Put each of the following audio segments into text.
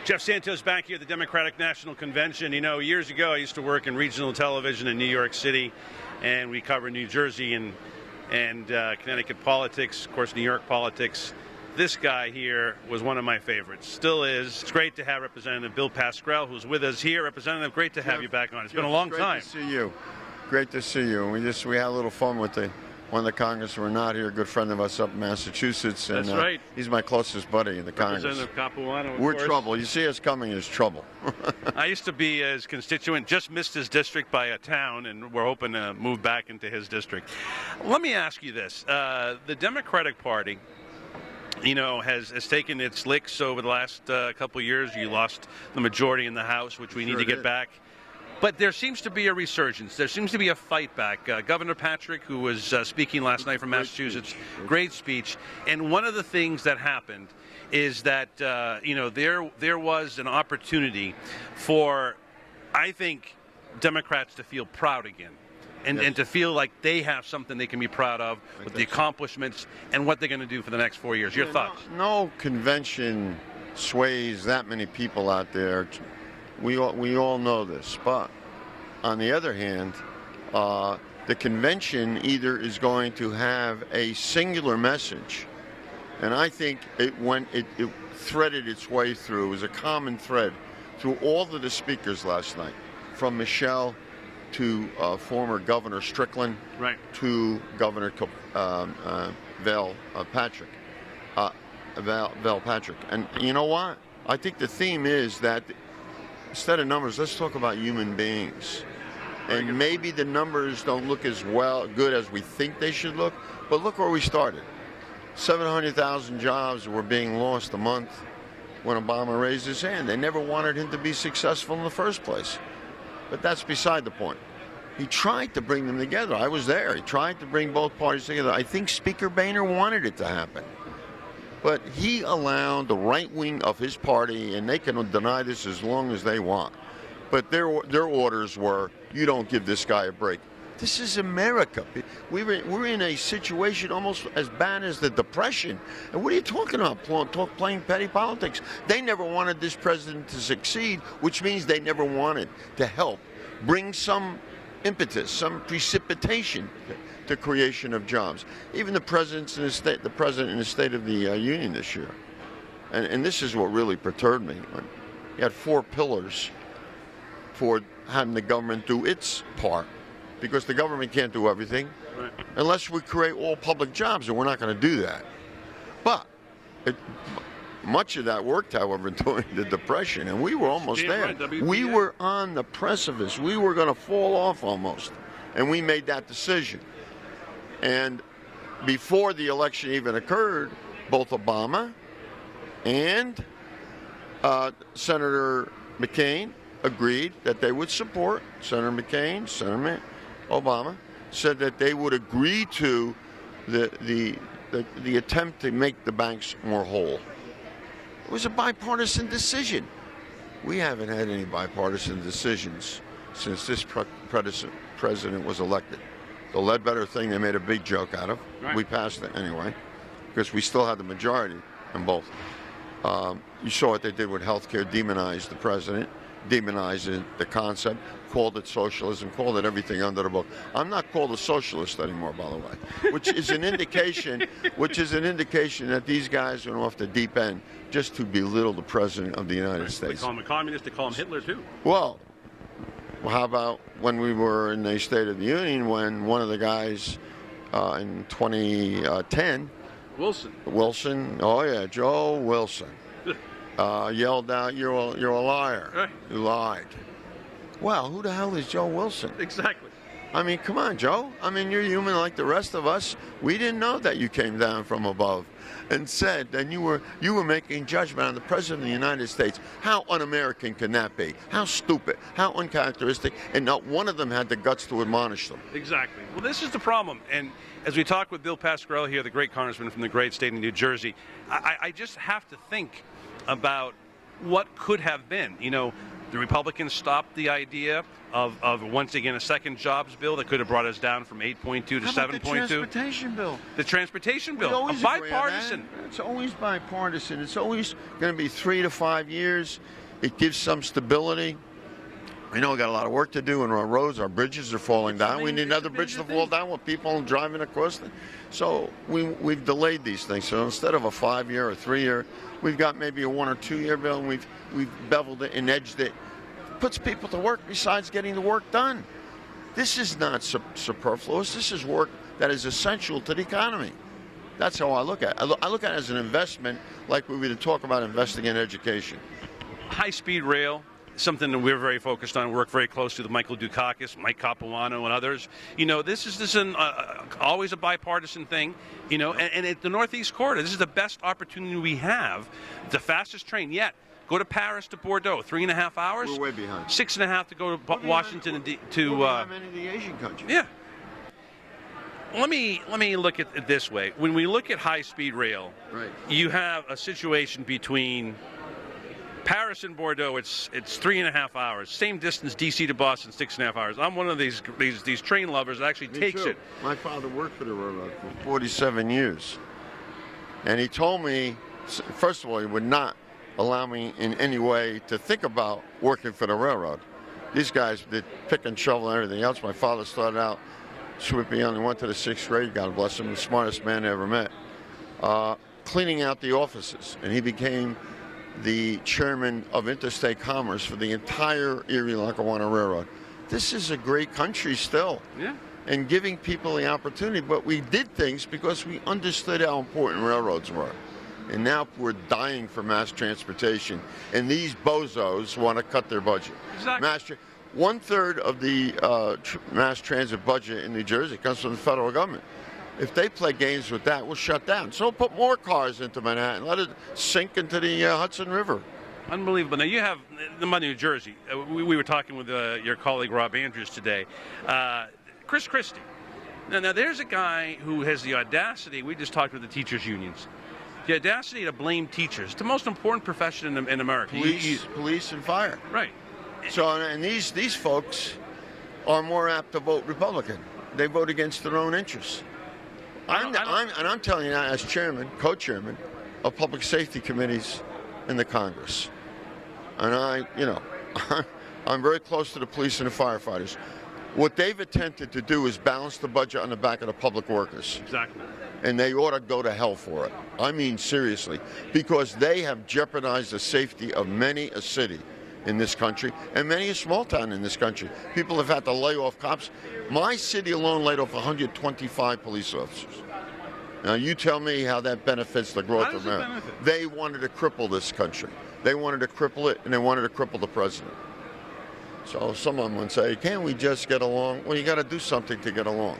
Jeff Santos back here at the Democratic National Convention. You know, years ago I used to work in regional television in New York City, and we covered New Jersey and Connecticut politics, of course New York politics. This guy here was one of my favorites, still is. It's great to have Representative Bill Pascrell, who's with us here. Representative, great to have you back on. It's been a long time. Great to see you. Great to see you. We had a little fun with one of the congressmen who are not here, a good friend of us up in Massachusetts. And, that's right. He's my closest buddy in the Congress. Representative Capuano, We're trouble. You see us coming as trouble. I used to be his constituent, just missed his district by a town, and we're hoping to move back into his district. Let me ask you this. The Democratic Party, you know, has taken its licks over the last couple of years. You lost the majority in the House, which we need to get back. But there seems to be a resurgence. There seems to be a fight back. Governor Patrick, who was speaking last night from Massachusetts, great speech. And one of the things that happened is that, you know, there was an opportunity for, I think, Democrats to feel proud again. And to feel like they have something they can be proud of with the accomplishments and what they're going to do for the next 4 years. Your thoughts? No convention sways that many people out there. We all know this, but on the other hand, the convention either is going to have a singular message, and I think it threaded its way through. It was a common thread through all of the speakers last night, from Michelle to former Governor Strickland, right, to Governor Deval Patrick. Deval Patrick, and you know what? I think the theme is that. Instead of numbers, let's talk about human beings. And maybe the numbers don't look as good as we think they should look, but look where we started. 700,000 jobs were being lost a month when Obama raised his hand. They never wanted him to be successful in the first place. But that's beside the point. He tried to bring them together. I was there. He tried to bring both parties together. I think Speaker Boehner wanted it to happen. But he allowed the right wing of his party, and they can deny this as long as they want, but their orders were, you don't give this guy a break. This is America. We're in a situation almost as bad as the Depression. And what are you talking about, playing petty politics? They never wanted this president to succeed, which means they never wanted to help bring some impetus, some precipitation to creation of jobs. Even the president in the State of the Union this year, and this is what really perturbed me. He had 4 pillars for having the government do its part, because the government can't do everything unless we create all public jobs, and we're not going to do that. But much of that worked, however, during the Depression, and we were almost there. We were on the precipice. We were going to fall off almost, and we made that decision. And before the election even occurred, both Obama and Senator McCain agreed that they would support Senator McCain. Senator Obama said that they would agree to the attempt to make the banks more whole. It was a bipartisan decision. We haven't had any bipartisan decisions since this president was elected. The Ledbetter thing, they made a big joke out of. Right. We passed it anyway, because we still had the majority in both. You saw what they did with health care, demonized the president, demonized the concept, called it socialism, called it everything under the book. I'm not called a socialist anymore, by the way, which is an indication that these guys went off the deep end just to belittle the president of the United States. They call him a communist, they call him Hitler too. Well, how about when we were in the State of the Union, when one of the guys in 2010, Wilson, oh yeah, Joe Wilson, yelled out, "You're a liar! Right. You lied." Well, who the hell is Joe Wilson? Exactly. I mean, come on, Joe. I mean, you're human like the rest of us. We didn't know that you came down from above and said that you were making judgment on the President of the United States. How un-American can that be? How stupid? How uncharacteristic? And not one of them had the guts to admonish them. Exactly. Well, this is the problem. And as we talk with Bill Pascrell here, the great congressman from the great state of New Jersey, I just have to think about what could have been. You know, The Republicans stopped the idea of once again a second jobs bill that could have brought us down from 8.2 to 7.2. The transportation bill. The transportation bill, a bipartisan. It's always bipartisan. It's always going to be 3 to 5 years. It gives some stability. We know we got a lot of work to do, and our roads, our bridges are falling down. We need another bridge to fall down with people driving across them. So we've delayed these things. So instead of a 5-year or 3-year, we've got maybe a 1 or 2 year bill, and we've beveled it and edged it. Puts people to work besides getting the work done. This is not superfluous. This is work that is essential to the economy. That's how I look at it. I look at it as an investment, like we would talk about investing in education. High-speed rail, something that we're very focused on, work very closely with Michael Dukakis, Mike Capuano, and others. You know, this is always a bipartisan thing, you know, and at the Northeast Corridor, this is the best opportunity we have, the fastest train yet. Go to Paris to Bordeaux, 3.5 hours. We're way behind. 6.5 to go to Washington and to. We're behind many of the Asian countries. Yeah. Let me look at it this way. When we look at high-speed rail, right, you have a situation between Paris and Bordeaux. It's 3.5 hours. Same distance, D.C. to Boston, 6.5 hours. I'm one of these train lovers that actually takes it. My father worked for the railroad for 47 years, and he told me, first of all, he would not allow me in any way to think about working for the railroad. These guys did pick and shovel and everything else. My father started out sweeping. He only went to the 6th grade, God bless him, the smartest man I ever met, cleaning out the offices. And he became the chairman of interstate commerce for the entire Erie-Lackawanna Railroad. This is a great country still. Yeah. And giving people the opportunity. But we did things because we understood how important railroads were. And now we're dying for mass transportation, and these bozos want to cut their budget. Exactly. 1/3 of the mass transit budget in New Jersey comes from the federal government. If they play games with that, we'll shut down. So put more cars into Manhattan. Let it sink into the Hudson River. Unbelievable. Now, you have, about New Jersey, we were talking with your colleague Rob Andrews today. Chris Christie. Now, there's a guy who has the audacity, we just talked with the teachers' unions, the audacity to blame teachers, the most important profession in America. Police and fire. Right. So, and these folks are more apt to vote Republican. They vote against their own interests. I'm telling you now, as chairman, co-chairman of public safety committees in the Congress, and I'm very close to the police and the firefighters. What they've attempted to do is balance the budget on the back of the public workers. Exactly. And they ought to go to hell for it. I mean, seriously, because they have jeopardized the safety of many a city in this country and many a small town in this country. People have had to lay off cops. My city alone laid off 125 police officers. Now, you tell me how that benefits the growth of America. They wanted to cripple this country. They wanted to cripple it, and they wanted to cripple the president. So someone would say, can't we just get along? Well, you got to do something to get along.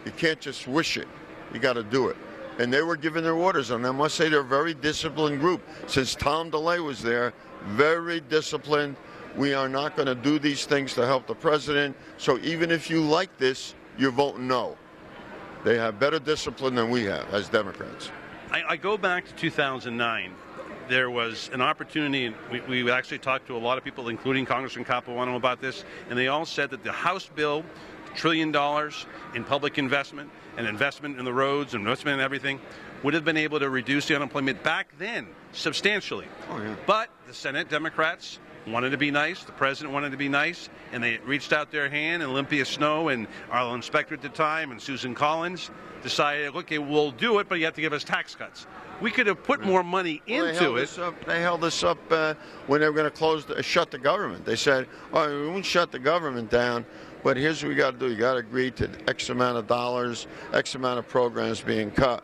You can't just wish it. You got to do it. And they were given their orders, and I must say they're a very disciplined group. Since Tom DeLay was there, very disciplined. We are not going to do these things to help the president. So even if you like this, you're voting no. They have better discipline than we have as Democrats. I go back to 2009. There was an opportunity, and we actually talked to a lot of people, including Congressman Capuano, about this, and they all said that the House bill, $1 trillion in public investment, and investment in the roads, investment in everything, would have been able to reduce the unemployment back then substantially. Oh, yeah. But the Senate Democrats wanted to be nice, the president wanted to be nice, and they reached out their hand, and Olympia Snowe and our inspector at the time and Susan Collins decided, okay, we'll do it, but you have to give us tax cuts. We could have put more money into it. They held this up when they were going to shut the government. They said, "Oh, we won't shut the government down, but here's what we got to do. You got to agree to X amount of dollars, X amount of programs being cut."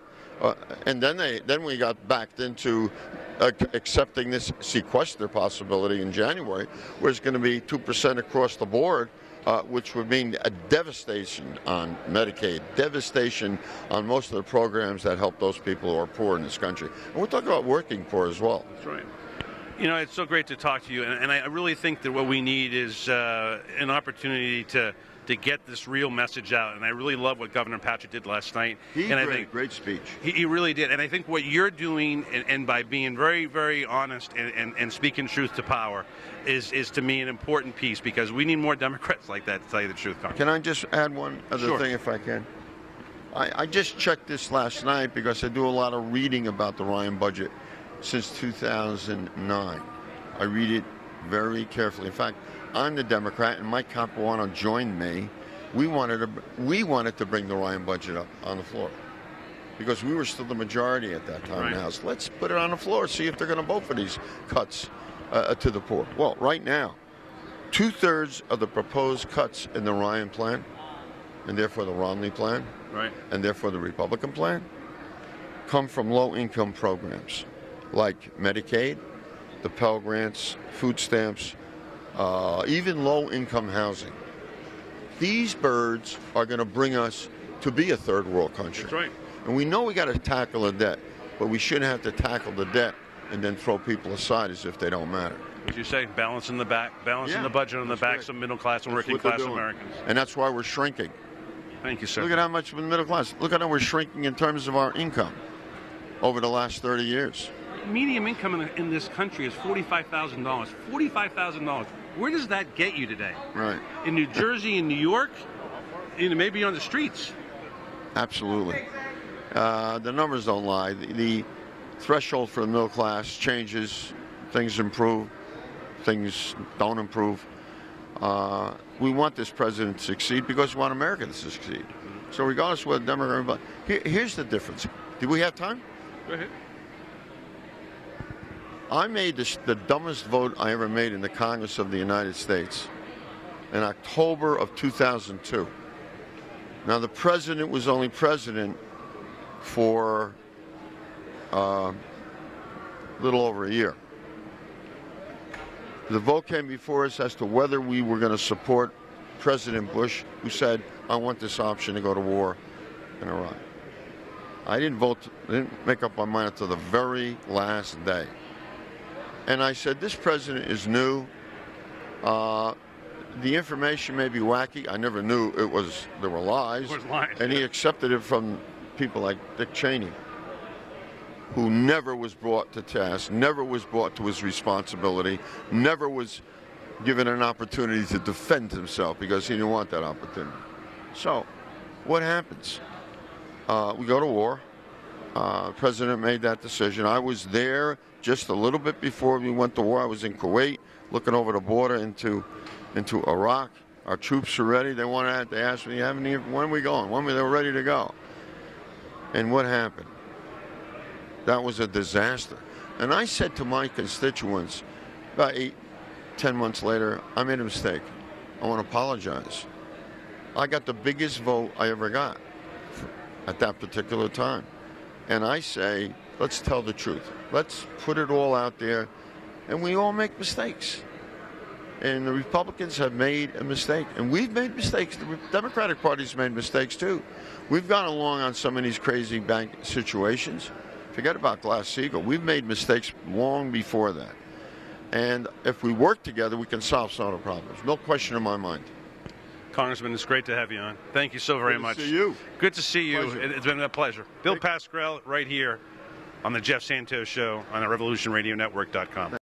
And then we got backed into accepting this sequester possibility in January, where it's going to be 2% across the board. Which would mean a devastation on Medicaid, devastation on most of the programs that help those people who are poor in this country. And we're talking about working poor as well. That's right. You know, it's so great to talk to you, and I really think that what we need is an opportunity to to get this real message out. And I really love what Governor Patrick did last night. I think great speech. He really did. And I think what you're doing, and by being very, very honest and speaking truth to power, is to me an important piece, because we need more Democrats like that, to tell you the truth, Congressman. Can I just add one other thing, if I can? I just checked this last night because I do a lot of reading about the Ryan budget since 2009. I read it very carefully. In fact, I'm the Democrat, and Mike Capuano joined me. We wanted to bring the Ryan budget up on the floor because we were still the majority at that time in the House. Let's put it on the floor, see if they're going to vote for these cuts to the poor. Well, right now, 2/3 of the proposed cuts in the Ryan plan, and therefore the Romney plan, and therefore the Republican plan, come from low-income programs like Medicaid, the Pell Grants, food stamps, even low-income housing. These birds are going to bring us to be a third world country. That's right. And we know we got to tackle the debt, but we shouldn't have to tackle the debt and then throw people aside as if they don't matter. Would you say balancing the budget on the backs of middle-class and working-class Americans? And that's why we're shrinking. Thank you, sir. Look at how much with the middle class. Look at how we're shrinking in terms of our income over the last 30 years. Median income in this country is $45,000. $45,000. Where does that get you today? Right. In New Jersey, in New York, maybe on the streets. Absolutely. The numbers don't lie. The threshold for the middle class changes. Things improve. Things don't improve. We want this president to succeed because we want America to succeed. So regardless of whether Democrat, here's the difference. Do we have time? Go ahead. I made the dumbest vote I ever made in the Congress of the United States in October of 2002. Now, the president was only president for a little over a year. The vote came before us as to whether we were going to support President Bush, who said, I want this option to go to war in Iraq. I didn't make up my mind until the very last day. And I said, this president is new. The information may be wacky. I never knew there were lies. And he accepted it from people like Dick Cheney, who never was brought to task, never was brought to his responsibility, never was given an opportunity to defend himself because he didn't want that opportunity. So what happens? We go to war. The president made that decision. I was there just a little bit before we went to war. I was in Kuwait, looking over the border into Iraq. Our troops are ready. They asked me, when are we going? When they were ready to go. And what happened? That was a disaster. And I said to my constituents about 8-10 months later, I made a mistake. I want to apologize. I got the biggest vote I ever got at that particular time. And I say, let's tell the truth. Let's put it all out there. And we all make mistakes. And the Republicans have made a mistake. And we've made mistakes. The Democratic Party's made mistakes too. We've gone along on some of these crazy bank situations. Forget about Glass-Steagall. We've made mistakes long before that. And if we work together, we can solve some of the problems. No question in my mind. Congressman, it's great to have you on. Thank you so very much. Good to see you. Good to see you. Pleasure. It's been a pleasure. Bill Pascrell right here on the Jeff Santos Show on the RevolutionRadioNetwork.com.